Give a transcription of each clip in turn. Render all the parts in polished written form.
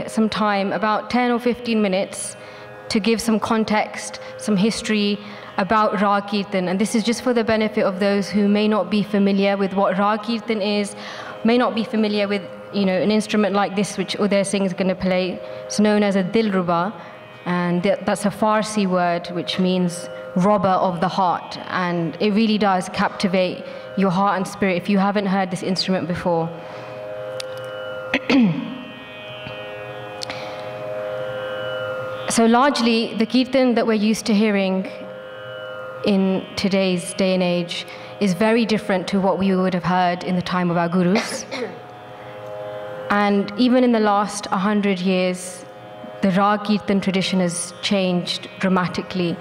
some time, about 10 or 15 minutes, to give some context, some history about Raag Kirtan. And this is just for the benefit of those who may not be familiar with what Raag Kirtan is, may not be familiar with an instrument like this, which Udham Singh is going to play. It's known as a Dilruba, and that's a Farsi word which means robber of the heart. And it really does captivate your heart and spirit if you haven't heard this instrument before. So largely, the kirtan that we're used to hearing in today's day and age is very different to what we would have heard in the time of our gurus. And even in the last 100 years, the Raag Kirtan tradition has changed dramatically.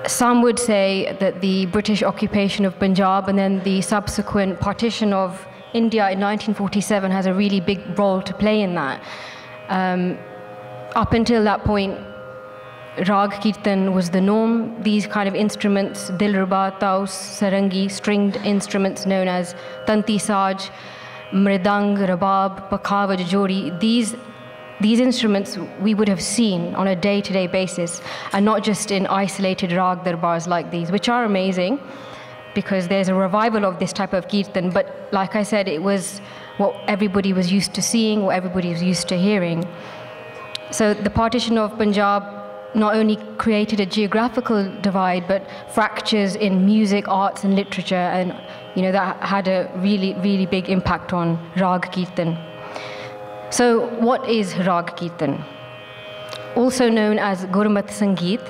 Some would say that the British occupation of Punjab and then the subsequent partition of India in 1947 has a really big role to play in that. Up until that point, Raag Kirtan was the norm. These kind of instruments, Dilruba, Taus, Sarangi, stringed instruments known as Tanti Saj, Mridang, Rabab, Pakhavaj, Jori, these instruments we would have seen on a day-to-day basis, and not just in isolated Raag Darbars like these, which are amazing because there's a revival of this type of kirtan. But like I said, it was what everybody was used to seeing, what everybody was used to hearing. So the partition of Punjab not only created a geographical divide, but fractures in music, arts, and literature, and that had a really, really big impact on Raag Kirtan. So what is Raag Kirtan? Also known as Gurmat Sangeet.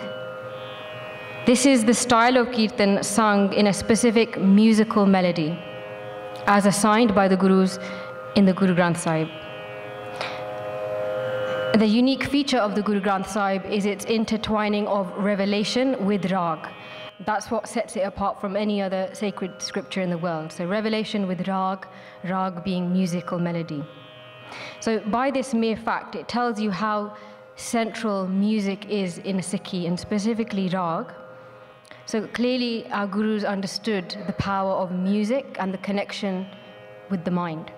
This is the style of kirtan sung in a specific musical melody, as assigned by the Gurus in the Guru Granth Sahib. The unique feature of the Guru Granth Sahib is its intertwining of revelation with Raag. That's what sets it apart from any other sacred scripture in the world. So revelation with Raag, Raag being musical melody. So by this mere fact, it tells you how central music is in Sikhi, and specifically Raag. So clearly our Gurus understood the power of music and the connection with the mind.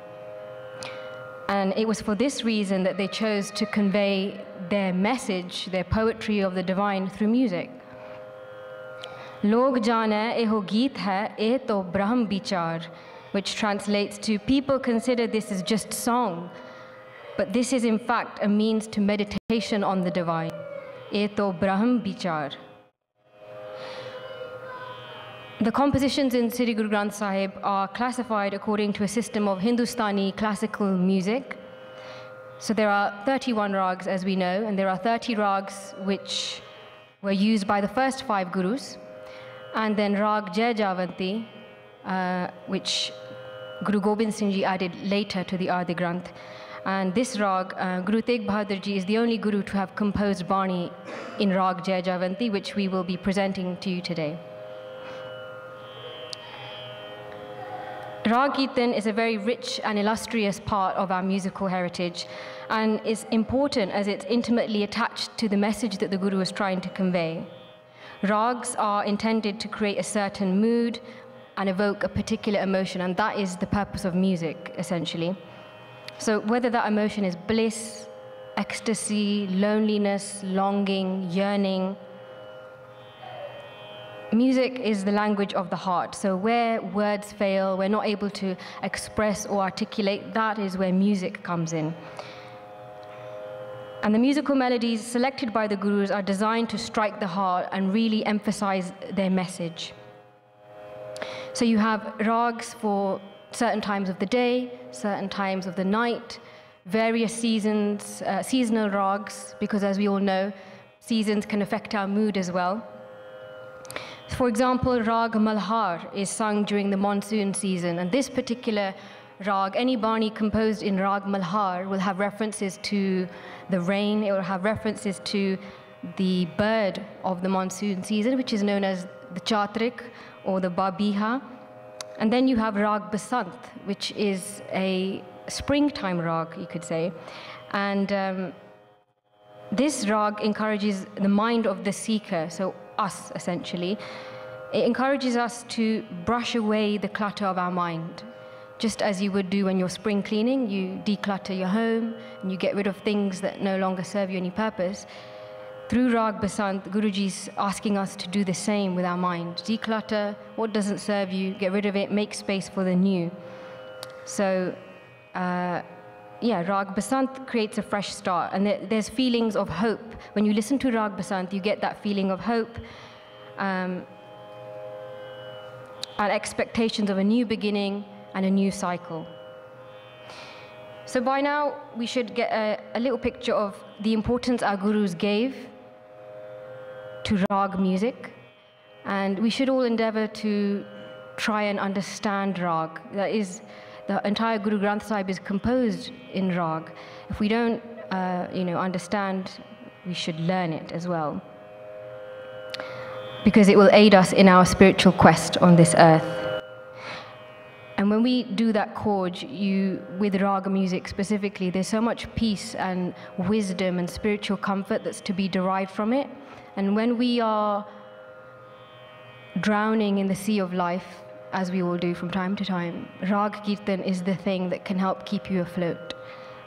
And it was for this reason that they chose to convey their message, their poetry of the divine, through music. Log jane eho geet hai, eh to brahm bichar, which translates to, people consider this as just song, but this is in fact a means to meditation on the divine. Eh to brahm bichar. The compositions in Sri Guru Granth Sahib are classified according to a system of Hindustani classical music. So there are 31 rags, as we know, and there are 30 rags which were used by the first 5 Gurus, and then Raag Javanti, which Guru Gobind Singh Ji added later to the Adi Granth. And this Raag, Guru Tegh Bahadur Ji is the only Guru to have composed Bani in Raag Javanti, which we will be presenting to you today. Raag Kirtan is a very rich and illustrious part of our musical heritage, and is important as it's intimately attached to the message that the Guru is trying to convey. Rags are intended to create a certain mood and evoke a particular emotion, and that is the purpose of music, essentially. So whether that emotion is bliss, ecstasy, loneliness, longing, yearning, music is the language of the heart. So where words fail, we're not able to express or articulate, that is where music comes in. And the musical melodies selected by the Gurus are designed to strike the heart and really emphasize their message. So you have rags for certain times of the day, certain times of the night, various seasons, seasonal rags, because as we all know, seasons can affect our mood as well. For example, Raag Malhar is sung during the monsoon season, and this particular Raag, any Bani composed in Raag Malhar, will have references to the rain, it will have references to the bird of the monsoon season, which is known as the Chatrik or the Babiha. And then you have Raag Basant, which is a springtime Raag, you could say. And this Raag encourages the mind of the seeker, so us essentially. It encourages us to brush away the clutter of our mind, Just as you would do when you're spring cleaning, you declutter your home and you get rid of things that no longer serve you any purpose. Through Raag Basant, Guruji's asking us to do the same with our mind. Declutter what doesn't serve you, get rid of it, make space for the new. So, Raag Basant creates a fresh start, and there's feelings of hope. When you listen to Raag Basant, you get that feeling of hope and expectations of a new beginning and a new cycle. So by now, we should get a little picture of the importance our gurus gave to Raag music, and we should all endeavor to try and understand Raag. That is, the entire Guru Granth Sahib is composed in Raag. If we don't, understand, we should learn it as well, because it will aid us in our spiritual quest on this earth. And when we do that chord, with Raga music specifically, there's so much peace and wisdom and spiritual comfort that's to be derived from it. And when we are drowning in the sea of life, as we all do from time to time, Raag Kirtan is the thing that can help keep you afloat.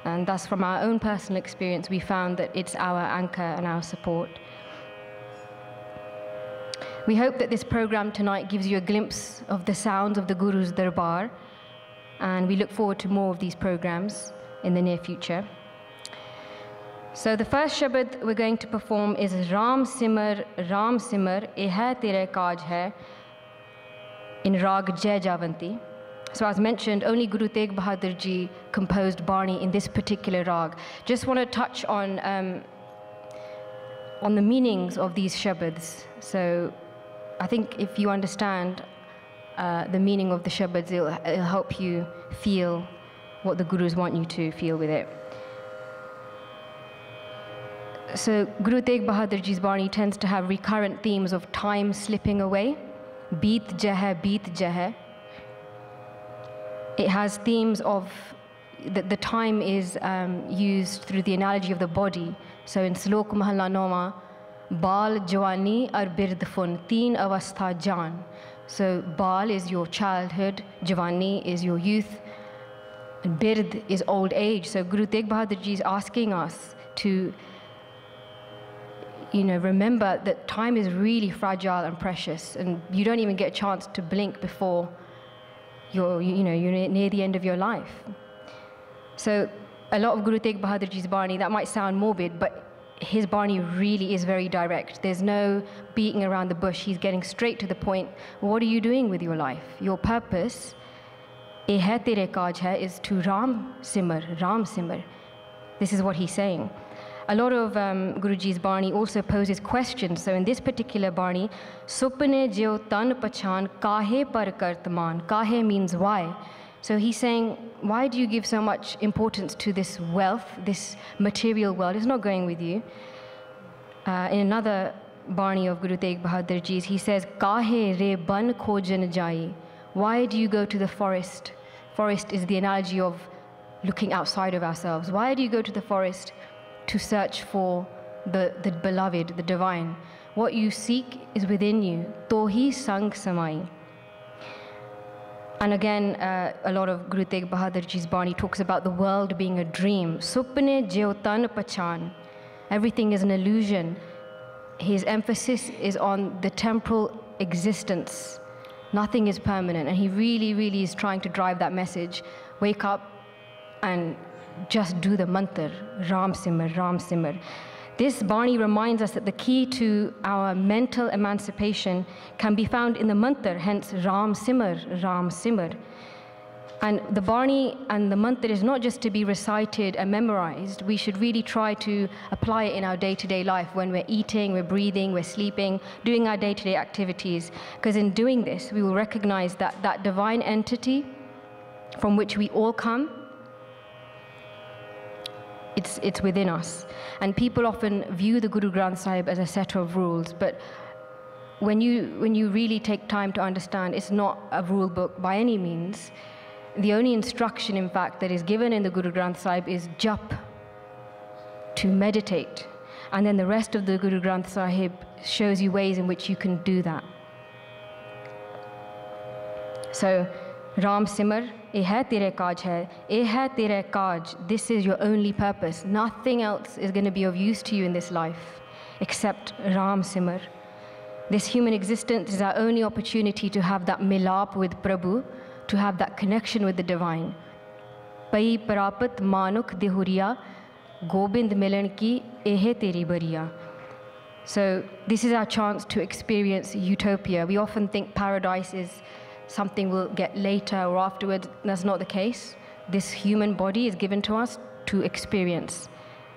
And thus, from our own personal experience, we found that it's our anchor and our support. We hope that this program tonight gives you a glimpse of the sounds of the Guru's Darbaar, and we look forward to more of these programs in the near future. So the first Shabad we're going to perform is Ram Simar, Ye Hai Tere Kaaj Hai, in Raag Jai Javanti. So as mentioned, only Guru Tegh Bahadur Ji composed Bani in this particular Raag. Just want to touch on the meanings of these Shabads. So I think if you understand the meaning of the Shabads, it'll help you feel what the Gurus want you to feel with it. So Guru Tegh Bahadur Ji's Bani tends to have recurrent themes of time slipping away. Beet Jai. It has themes of the time is used through the analogy of the body. So in Slok Mahalla Noma, Baal, Jawani, Ar Bird Fun, Teen Avastha Jan. So Baal is your childhood, Jawani is your youth, and Bird is old age. So Guru Tegh Bahadur Ji is asking us to remember that time is really fragile and precious, and you don't even get a chance to blink before you're near the end of your life. So a lot of Guru Tegh Bahadur Ji's Bani, that might sound morbid, but his Bani really is very direct. There's no beating around the bush. He's getting straight to the point. What are you doing with your life? Your purpose, Ye Hai Tere Kaaj Hai, is to Ram Simar. This is what he's saying. A lot of Guruji's Bani also poses questions. So in this particular Bani, Supne Jeo Tan Pachan Kahe Par Kartaman. Kahe means why. So he's saying, why do you give so much importance to this wealth, this material world? It's not going with you. In another Bani of Guru Tegh Bahadur Ji's, he says, Kahe re ban khojan jai. Why do you go to the forest? Forest is the analogy of looking outside of ourselves. Why do you go to the forest? To search for the beloved, the divine. What you seek is within you. Tohi sang samai. And again, a lot of Guru Tegh Bahadur Ji's Bani talks about the world being a dream. Supne Jyotan Pachan. Everything is an illusion. His emphasis is on the temporal existence. Nothing is permanent. And he really, really is trying to drive that message. Wake up and just do the mantra, Ram Simar. This Bani reminds us that the key to our mental emancipation can be found in the mantra, hence Ram Simar. And the Bani and the mantra is not just to be recited and memorized. We should really try to apply it in our day-to-day life when we're eating, we're breathing, we're sleeping, doing our day-to-day activities. Because in doing this, we will recognize that divine entity from which we all come, it's within us. And people often view the Guru Granth Sahib as a set of rules, but when you really take time to understand, it's not a rule book by any means. The only instruction, in fact, that is given in the Guru Granth Sahib is jap, to meditate. And then the rest of the Guru Granth Sahib shows you ways in which you can do that. So Ram Simar, eh hai tere kaaj hai, eh hai tere kaaj, this is your only purpose. Nothing else is going to be of use to you in this life except Ram Simar. This human existence is our only opportunity to have that milap with Prabhu, to have that connection with the divine. Pai Parapat Manuk Dehuriya, Gobind Milan ki ehe teri bariya. So this is our chance to experience utopia. We often think paradise is something we'll get later or afterwards. That's not the case. This human body is given to us to experience.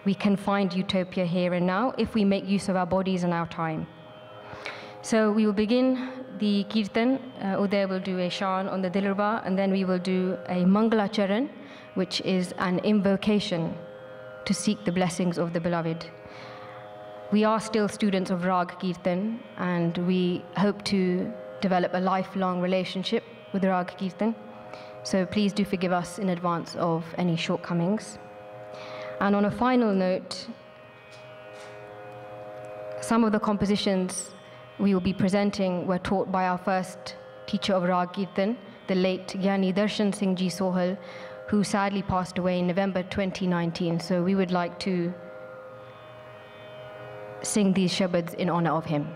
We can find utopia here and now if we make use of our bodies and our time. So we will begin the Kirtan. Uday will do a Shan on the Dilruba, and then we will do a Mangala Charan, which is an invocation to seek the blessings of the beloved. We are still students of Raag Kirtan, and we hope to develop a lifelong relationship with Raag Kirtan. So please do forgive us in advance of any shortcomings. And on a final note, some of the compositions we will be presenting were taught by our first teacher of Raag Kirtan, the late Gyani Darshan Singh Ji Sohal, who sadly passed away in November 2019. So we would like to sing these shabads in honor of him.